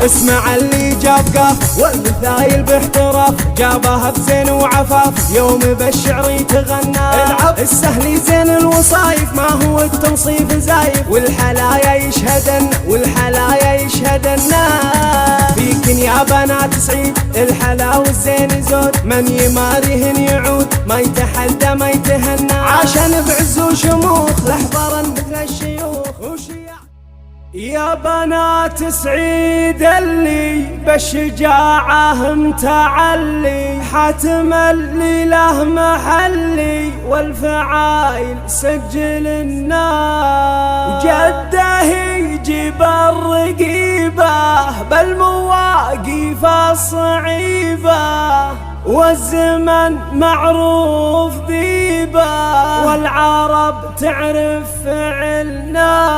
اسمع اللي جاب قاف والمثايل باحتراف، جابها بزين وعفاف يوم بالشعر يتغنى. العب السهل زين الوصايف، ما هو التنصيف زايف، والحلايا يشهدن والحلايا يشهدن. فيكن يا بنات سعيد الحلا والزين يزود، من يماريهن يعود ما يتحدى ما يتهنى. عاشن بعز وشموخ لحضرا مثل الشيوخ وشيع. يا بنات سعيد اللي بالشجاعة متعلي، حاتم اللي له محلي والفعايل سجل النار. وجده يجيب الرقيبة بالمواقف الصعيبة، والزمن معروف ذيبه، والعرب تعرف فعلنا.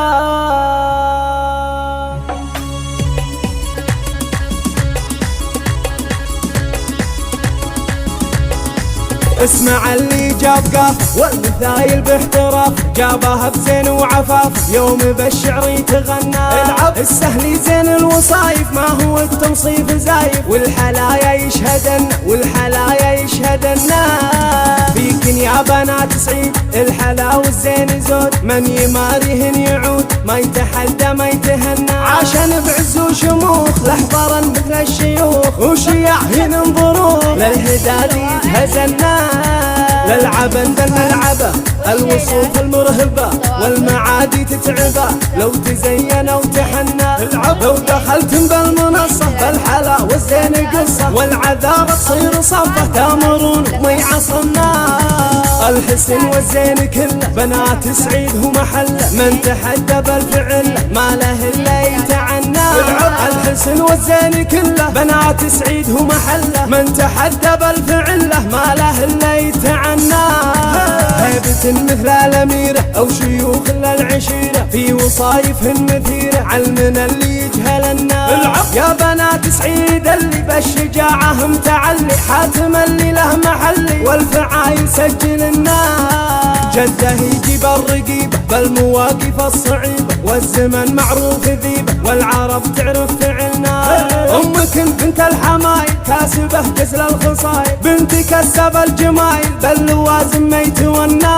اسمع اللي جاب قاف والمثايل باحتراف، جابها بزين وعفاف يوم بالشعر يتغنى. العب السهل زين الوصايف، ما هو التنصيف زايف، والحلايا يشهدن والحلايا يشهدن. فيكن يا بنات سعيد الحلا والزين يزود، من يماريهن يعود ما يتحدى ما يتهنى. عاشن بعز وشموخ لحضرا مثل الشيوخ، وشياعهن انظروا للهداد يتهزنا. للعبن بالملعبة الوصوف المرهبة، والمعادي تتعبه لو تزين وتحنى. لو دخلتم بالمنصة بالحلا والزين قصة، والعذارة تصير صفة تامرون ما يعصمنا. الحسن والزين كله بنات سعيد هو محله، من تحدى بالفعل ما له الا يتعنى. الحسن والزين كله بنات سعيد هو محله، من تحدى بالفعل ما له الا يتعنى. هيبة مثل الأميرة أو شيوخ العشيرة، في وصايفهن مثيرة علمنا اللي يجهلنا. يا بنات سعيد اللي بالشجاعة متعلي، حاتم اللي له محلي والفعايل سجل النار. جده يجيب الرقيبة بالمواقف الصعيبة، والزمن معروف ذيبه، والعرب تعرف فعلنا. أمك بنت الحمايل كاسبة كسل الخصايل، بنتي كسب الجمايل باللوازم ما يتونى.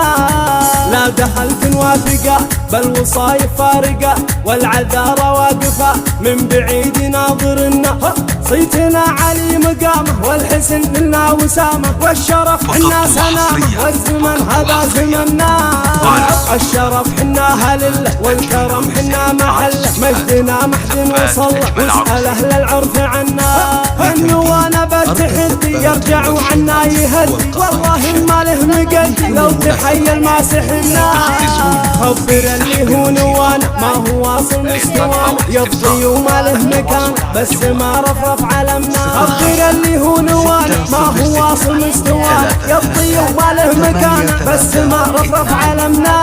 لا دخلت واثقة بالوصايف فارقة، والعذارى واقفة من بعيد ناظرنا. صيتنا علي مقامه والحسن لنا وسامه، والشرف حنا سنامه والزمن هذا زمننا. الشرف حنا لله والكرم حنا محله، مجدنا محد وصله واسأل أهل العرف عنا. إنه وانا بالتحدي يرجعوا عنا يهدي، والله ما له مقدي لو تحيل ما سحنا. خبر اللي هو نوانا ما هو واصل مستوانا، يبطي وما له مكان بس ما رفرف علمنا. خبر اللي هو نوانا ما هو واصل مستوانا، يبطي وما له مكان بس ما رفرف علمنا.